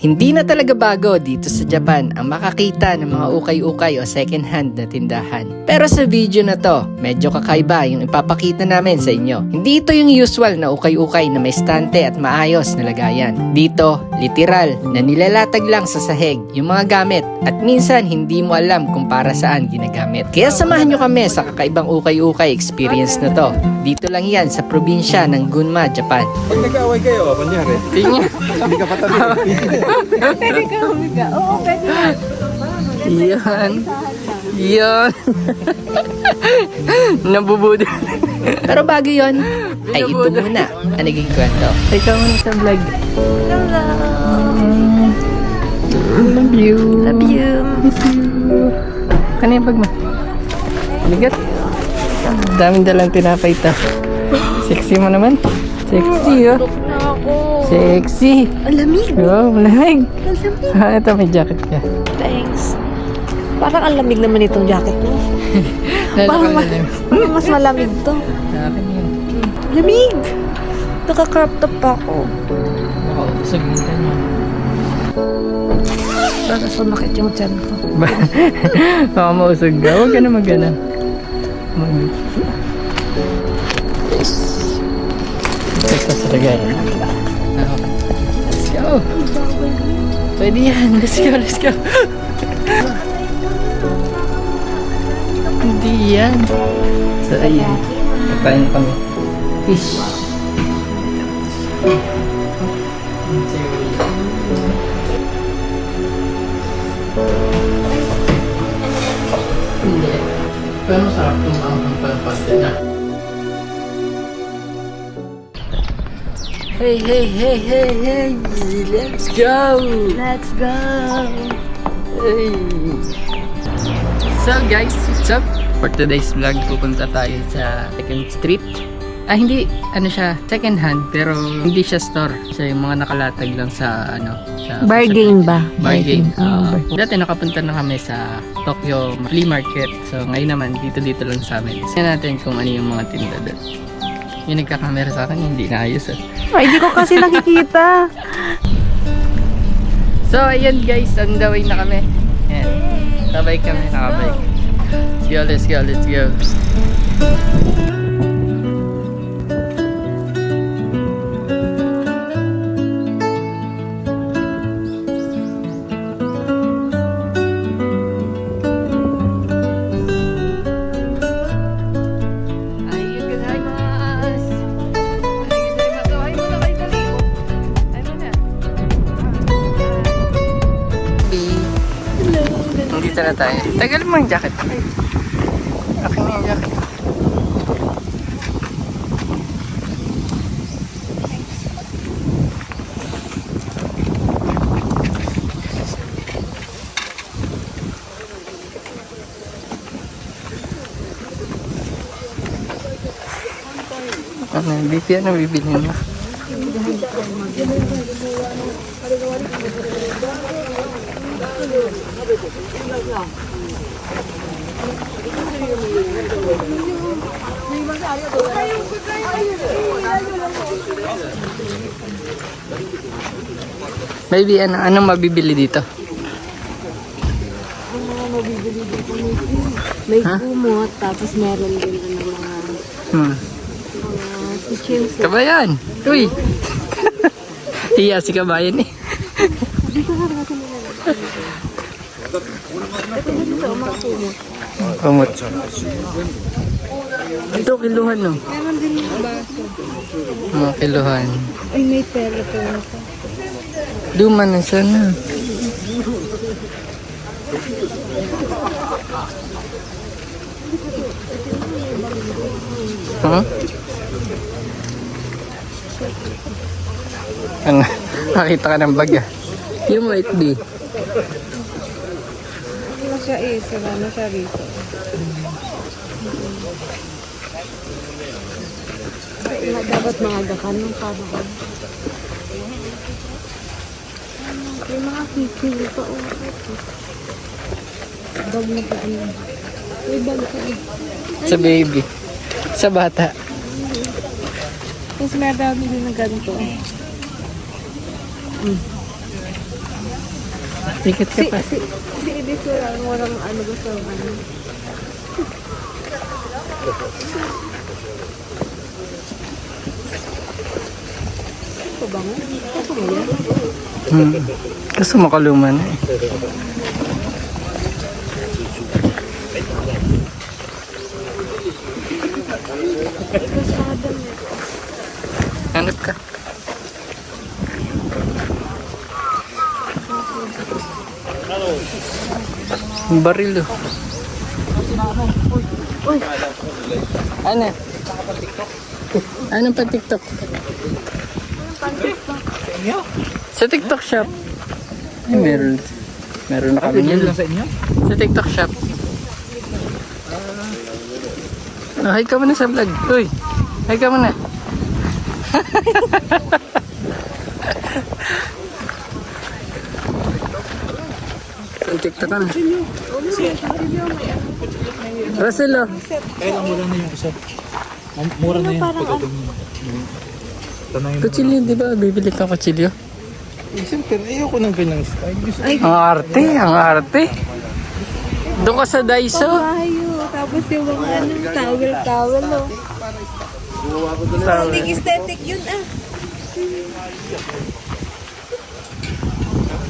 Hindi na talaga bago dito sa Japan ang makakita ng mga ukay-ukay o second hand na tindahan. Pero sa video na to, medyo kakaiba yung ipapakita namin sa inyo. Hindi ito yung usual na ukay-ukay na may stante at maayos na lagayan. Dito, literal na nilalatag lang sa sahig yung mga gamit at minsan hindi mo alam kung para saan ginagamit. Kaya samahan nyo kami sa kakaibang ukay-ukay experience na to. Dito lang yan sa probinsya ng Gunma, Japan. Pag nag-aaway kayo, kunyari, hindi ka patabi. Pwede ka humiga. Oo, pwede ka. Yan. Yan. Nabubudol. Pero bago yon, ay ito muna ang naging kwento. Ikaw muna sa vlog. Hello. Love you. Love you. Kano yung bag mo? Bigat. Daming dalang tinapay ito. Sexy mo naman. Sexy, oh. Tulog na ako. Sexy. Ang lamig. Wow, malamig. Ang lamig. Ito may jacket ka. Thanks. Parang ang lamig naman itong jacket mo. Parang mas malamig to. Sa akin yun. Lamig! Naka-crop top pa ako. Baka sagutan mo. Para sumakit yung tiyan ko. Baka mausog ka. Huwag ka na mag-gana. Ito sa lagay. Let's go! Pwede yan. Let's go, let's go. Hindi yan. So, ayan. Kapain kami. Fish. Hindi. Pero masarap yung ang palapasta niya. Hey, hey, hey, hey, hey! Let's go! Let's go! Hey! So guys, what's up? For today's vlog, pupunta tayo sa second street. Hindi, ano siya, second hand, pero hindi siya store. Siya yung mga nakalatag lang sa, sa Bargain ba? bargain. Dati nakapunta na kami sa Tokyo Flea Market. So ngayon naman, dito lang sa amin. Tignan natin kung ano yung mga tinda doon. Yung nagkakamera sa akin, hindi naayos eh. Ay, di ko kasi nakikita. So ayan guys, on the way na kami. Ayan. Sabay kami, nakabike. Let's go, let's go, let's go. Dito na tayo. Tagal mo yung jacket. Akin na yung jacket. Ano, BP ano bibilhin mo? Baby, anong mabibili dito? May kumot, tapos meron din mga kitchen set. Kabayan! Uy! Iya si kabayan eh. Kumot. Ito kiluhan no? Meron din yung baso. Mga kiluhan. Ay, may pera po na pa. Duman na sana. Huh? Ano? Nakita ka ng bag ah. Yung white bee. Ano siya eh, sila na siya rito. Dapat maaga ka nung kabahan. May mga kikil pa o. Bag na pa rin. May bag pa rin. Sa baby. Sa bata. Mas may dami din na ganito. Sikat ka pa. Si Edis walang ano gusto ano. Ito ba nga? Ito mo yan? Kaso makaluma na eh. Hanap ka. Baril oh. Ano? Anong pa TikTok? Sa TikTok shop. Ay, meron. Meron na kami yun. sa inyo? Sa TikTok shop. Hi ka muna sa vlog. Uy, hi ka muna. Sa TikTok ka na. Russell oh. Kaya lang mura na yung isa. Mura na yung Kutsilyo, di ba? Bibili ka kutsilyo? Siyempre, ayoko ng ganyang style. Ang arte, ang arte. Doon ka sa Daiso. Kawayo. Tapos yung mga ano, towel oh. Hindi aesthetic yun ah.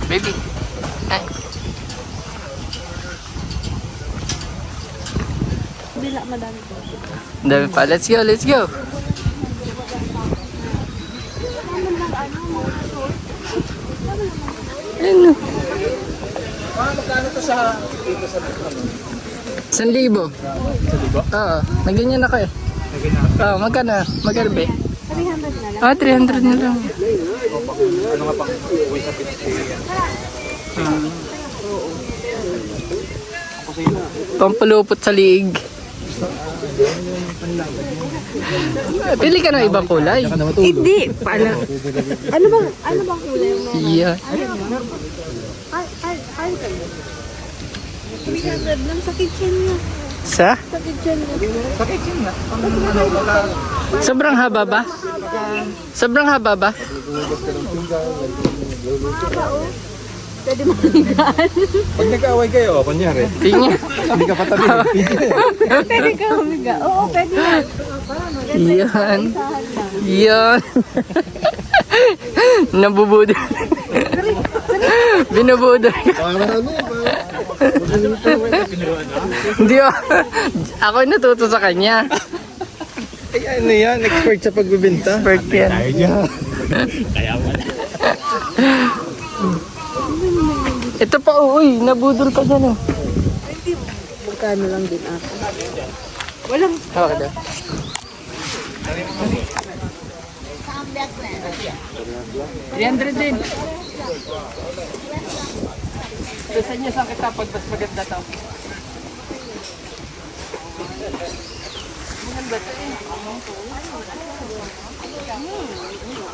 Baby. Hi. Bila madami po. Ang dami pa. Let's go, let's go. Ano? Magkano to sa... 1,000. Oo, naganyan ako eh. Oo, magkano? Magkano ba? 300 na lang. Ah, 300 na lang. Ano nga pang uwi sa Pilipinas? Pampalupot sa liig. Pili ka ng ibang kulay. Hindi. Pala. Ano bang kulay mo? Yeah. Ay, 300 lang sa kitchen niya. Sa? Sa kitchen niya. Sa kitchen na. Sobrang haba ba? Sobrang haba ba? Mahaba oh. Pwede mahigaan. Pag nag-away kayo, kunyari, Tingnan. hindi ka patabi. Pwede ka humiga. Oo, pwede yan. Yan. Yan. Nabubudol. Binubudol. Hindi oh. Ako natuto sa kanya. Ay, ano yan? Expert sa pagbibenta? Expert yan. Ito pa, uy, nabudol ka dyan oh. Magkano lang din ako. Walang. Hawak ka. 300 din. Gusto niya sa kita pag mas maganda to.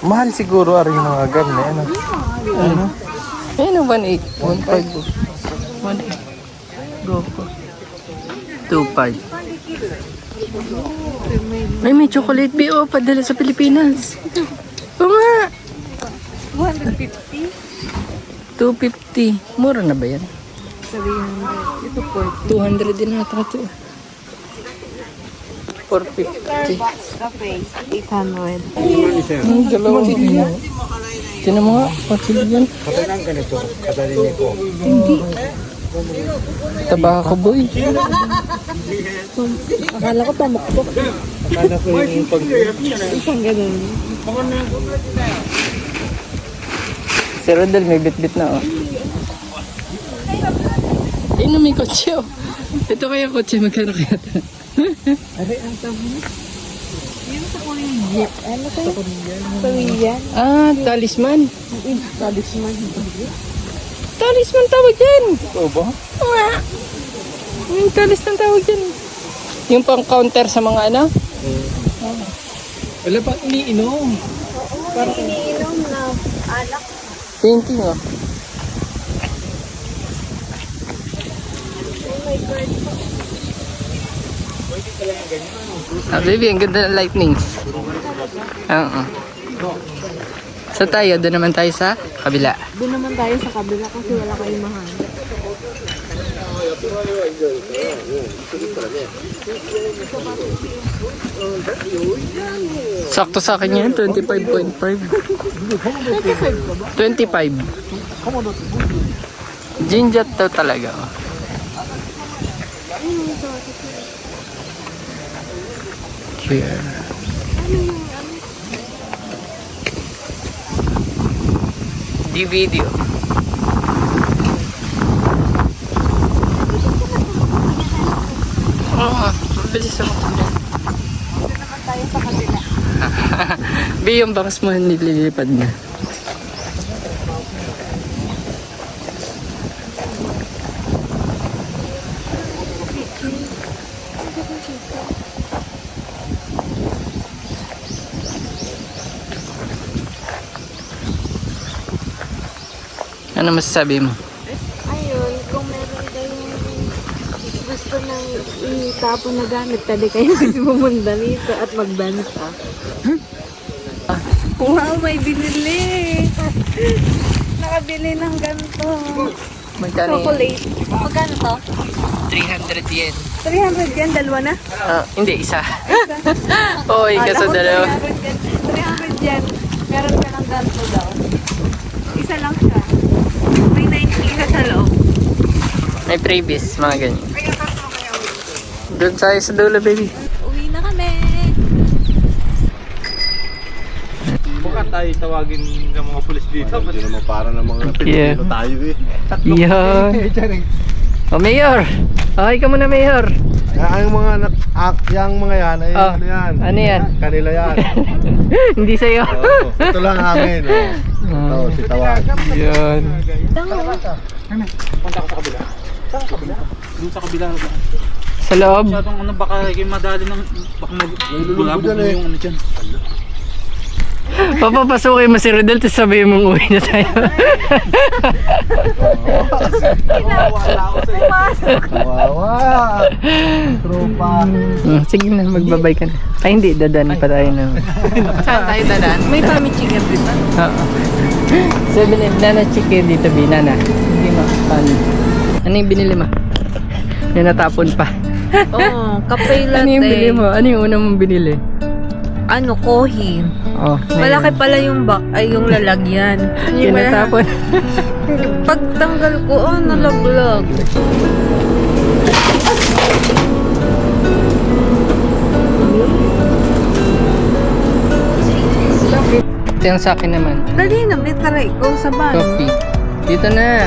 Mahal siguro ari yung mga gam na ano. Ano? Ayun, 1.8. 1.5. 1.8. Go po. 2.5. Ay, may chocolate BO padala sa Pilipinas. Oo nga. 150. 250. Mura na ba yan? 300. Ito 200 40. din ata ito. 450. Cafe. 800. Ang dalawa. Tinan mo nga. Patsili yan. Katalang ganito, katalini ko. Hindi. Tabaka boy. Akala ko pamukpok. Akala ko yung pag... Isang ganun. Si Rodel may bit-bit na oh. Ayun, may kotse oh. Ito kaya kotse, magkano kaya ito? Are, ang tabo. Yung sa Korean. Ano to? Korean. Ah, talisman. Talisman. Talisman tawag yan. Ito ba? Nga. Yung talisman tawag yan. Yung pang counter sa mga ano? Wala pa iniinom. Parang iniinom na alak. Painting oh. Ah, baby, ang ganda ng lightnings. Oo. Sa tayo, doon naman tayo sa kabila. Doon naman tayo sa kabila kasi wala kayong mahal. Sakto sa akin yan, 25.5. 25. Ginjat daw talaga. Oh. Here. Di video. Oo, mabilis ako. Doon naman tayo sa kabila. Bi, yung bangs mo nililipad na. Ano masasabi mo? Ayun, kung meron kayong gusto nang itapon na gamit, pwede kayo pumunta dito at magbenta. Wow, may binili! Nakabili ng ganito. Magkano yan? Chocolate. Magkano to? 300 yen. 300 yan, dalawa na? Hindi, isa. Oy, kaso dalawa. 300 yan. Meron ka ng ganito daw. Isa lang siya. May 90 isa sa loob. May freebies, mga ganyan. Doon tayo sa dulo, baby. Uwi na kami. Baka tayo tawagin ng mga pulis dito. Hindi naman para ng mga Yeah. Pilipino tayo eh. Yan. O, Mayor. Okay ka muna, Mayor. Ang mga yung mga yan ay Oh, ano yan? ano yan? Kanila yan. Hindi sa'yo. Oo, ito lang amin. Oh. Si Tawag. Yan. Punta ko sa kabila. Saan sa kabila? Doon sa kabila. Sa loob. Masyadong ano, baka kayo madali ng... Baka magbulabog mo yung ano dyan. Papapasukin mo si Rodel, tapos sabihin mong uwi na tayo. Wawa! Tropa! Sige na, magbabay ka na. Ay, hindi, dadaan pa tayo na. Saan tayo dadaan? May pami chicken dito. Oo. 7 Nana chicken dito, Binana. Sige ma, paano? Ano yung binili mo? Yung natapon pa. Oo, kape latte. Ano yung binili mo? Ano yung una mong binili? Ano, kohi. Oh, Malaki pala yung ay yung lalagyan. Yung natapon. Pagtanggal ko, nalaglag. Ito yung sa akin naman. Dali na, may tara ikaw sa ban. Coffee. Dito na.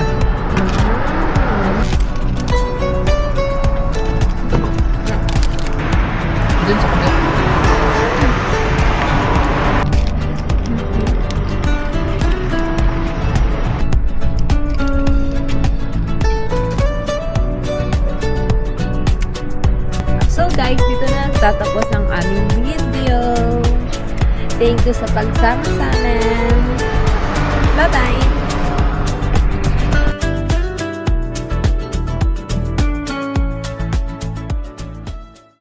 Dun sa kabila. So guys, dito na tatapos ang aming video. Thank you sa pagsama sa amin.